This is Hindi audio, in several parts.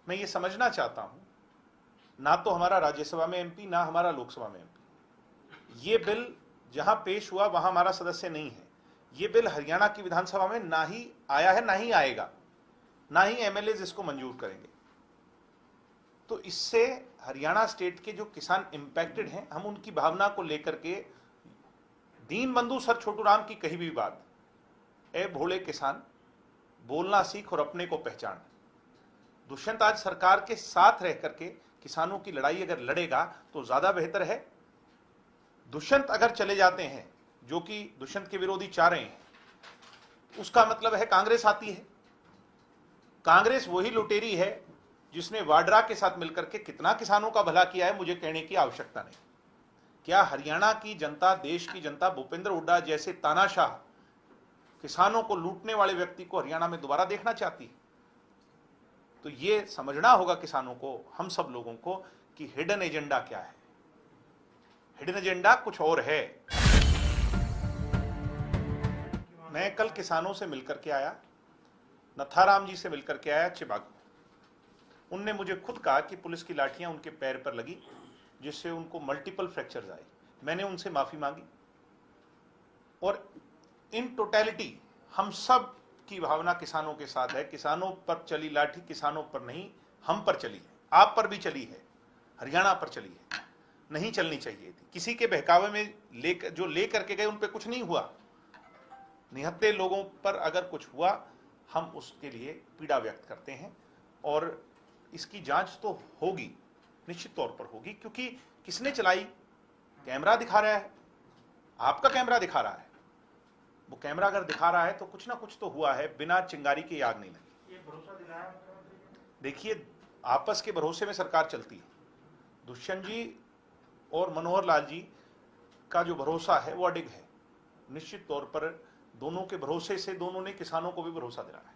मैं ये समझना चाहता हूं, ना तो हमारा राज्यसभा में एमपी, ना हमारा लोकसभा में एमपी। ये बिल जहां पेश हुआ वहां हमारा सदस्य नहीं है। ये बिल हरियाणा की विधानसभा में ना ही आया है, ना ही आएगा, ना ही एमएलए इसको मंजूर करेंगे। तो इससे हरियाणा स्टेट के जो किसान इंपैक्टेड हैं, हम उनकी भावना को लेकर के, दीन बंधु सर छोटू राम की कही भी बात, ए भोले किसान बोलना सीख और अपने को पहचान। दुष्यंत आज सरकार के साथ रह करके किसानों की लड़ाई अगर लड़ेगा तो ज्यादा बेहतर है। दुष्यंत अगर चले जाते हैं, जो कि दुष्यंत के विरोधी चाह रहे हैं, उसका मतलब है कांग्रेस आती है। कांग्रेस वही लुटेरी है जिसने वाड्रा के साथ मिलकर के कितना किसानों का भला किया है, मुझे कहने की आवश्यकता नहीं। क्या हरियाणा की जनता, देश की जनता भूपेंद्र हुड्डा जैसे तानाशाह किसानों को लूटने वाले व्यक्ति को हरियाणा में दोबारा देखना चाहती है? तो ये समझना होगा किसानों को, हम सब लोगों को, कि हिडन एजेंडा क्या है। हिडन एजेंडा कुछ और है। मैं कल किसानों से मिलकर के आया, नथाराम जी से मिलकर के आया चिबागू। उनने मुझे खुद कहा कि पुलिस की लाठियां उनके पैर पर लगी, जिससे उनको मल्टीपल फ्रैक्चर्स आए। मैंने उनसे माफी मांगी, और इन टोटलिटी हम सब की भावना किसानों के साथ है। किसानों पर चली लाठी किसानों पर नहीं, हम पर चली है, आप पर भी चली है, हरियाणा पर चली है। नहीं चलनी चाहिए थी। किसी के बहकावे में जो लेकर के गए उन पर कुछ नहीं हुआ। निहत्थे लोगों पर अगर कुछ हुआ, हम उसके लिए पीड़ा व्यक्त करते हैं, और इसकी जांच तो होगी, निश्चित तौर पर होगी, क्योंकि किसने चलाई? कैमरा दिखा रहा है, आपका कैमरा दिखा रहा है। वो कैमरा अगर दिखा रहा है तो कुछ ना कुछ तो हुआ है, बिना चिंगारी के आग नहीं लगी। ये भरोसा दिलाया मुख्यमंत्री ने? देखिए, आपस के भरोसे में सरकार चलती है। दुष्यंत जी और मनोहर लाल जी का जो भरोसा है वो अडिग है। निश्चित तौर पर दोनों के भरोसे से दोनों ने किसानों को भी भरोसा दिलाया है।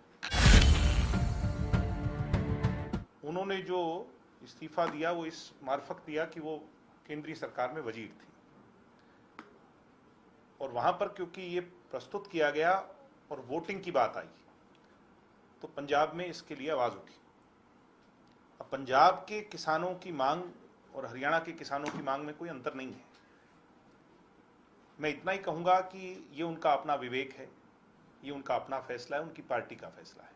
उन्होंने जो इस्तीफा दिया वो इस मार्फत दिया कि वो केंद्रीय सरकार में वजीर थी, और वहां पर क्योंकि ये प्रस्तुत किया गया और वोटिंग की बात आई, तो पंजाब में इसके लिए आवाज उठी। अब पंजाब के किसानों की मांग और हरियाणा के किसानों की मांग में कोई अंतर नहीं है। मैं इतना ही कहूंगा कि ये उनका अपना विवेक है, ये उनका अपना फैसला है, उनकी पार्टी का फैसला है।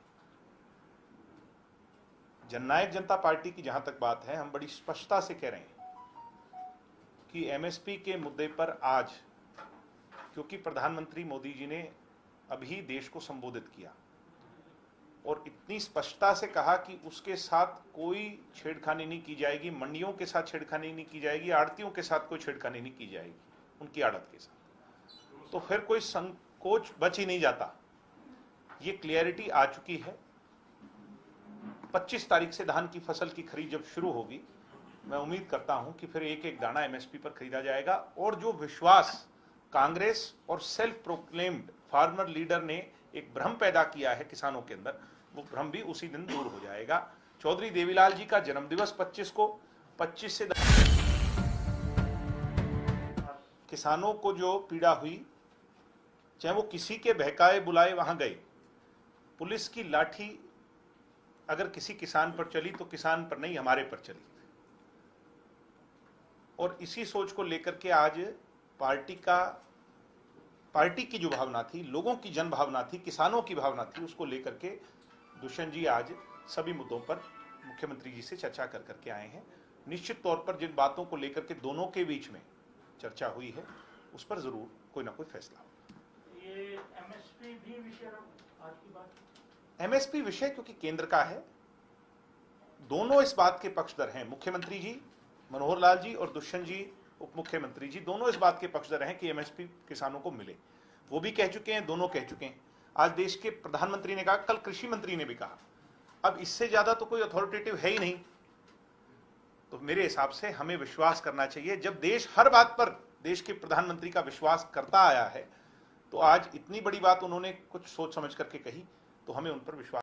जननायक जनता पार्टी की जहां तक बात है, हम बड़ी स्पष्टता से कह रहे हैं कि एमएसपी के मुद्दे पर आज, क्योंकि प्रधानमंत्री मोदी जी ने अभी देश को संबोधित किया और इतनी स्पष्टता से कहा कि उसके साथ कोई छेड़खानी नहीं की जाएगी, मंडियों के साथ छेड़खानी नहीं की जाएगी, आड़तियों के साथ कोई छेड़खानी नहीं की जाएगी, उनकी आड़त के साथ, तो फिर कोई संकोच बच ही नहीं जाता। ये क्लियरिटी आ चुकी है। 25 तारीख से धान की फसल की खरीद जब शुरू होगी, मैं उम्मीद करता हूं कि फिर एक एक दाना एमएसपी पर खरीदा जाएगा, और जो विश्वास कांग्रेस और सेल्फ प्रोक्लेम्ड फार्मर लीडर ने एक भ्रम पैदा किया है किसानों के अंदर, वो भ्रम भी उसी दिन दूर हो जाएगा। चौधरी देवीलाल जी का जन्मदिवस 25 को, 25 से किसानों को जो पीड़ा हुई, चाहे वो किसी के बहकाए बुलाए वहां गए, पुलिस की लाठी अगर किसी किसान पर चली तो किसान पर नहीं, हमारे पर चली। और इसी सोच को लेकर के आज पार्टी की जो भावना थी, लोगों की जन भावना थी, किसानों की भावना थी, उसको लेकर के दुष्यंत जी आज सभी मुद्दों पर मुख्यमंत्री जी से चर्चा कर करके आए हैं। निश्चित तौर पर जिन बातों को लेकर के दोनों के बीच में चर्चा हुई है, उस पर जरूर कोई ना कोई फैसला हो। ये एमएसपी भी विषय आज की बात, एमएसपी विषय क्योंकि केंद्र का है, दोनों इस बात के पक्षधर हैं। मुख्यमंत्री जी मनोहर लाल जी और दुष्यंत जी उप मुख्यमंत्री जी दोनों इस बात के पक्षधर हैं कि एमएसपी किसानों को मिले। वो भी कह चुके हैं, दोनों कह चुके हैं। आज देश के प्रधानमंत्री ने कहा, कल कृषि मंत्री ने भी कहा। अब इससे ज्यादा तो कोई अथॉरिटेटिव है ही नहीं। तो मेरे हिसाब से हमें विश्वास करना चाहिए। जब देश हर बात पर देश के प्रधानमंत्री का विश्वास करता आया है, तो आज इतनी बड़ी बात उन्होंने कुछ सोच समझ करके कही, तो हमें उन पर विश्वास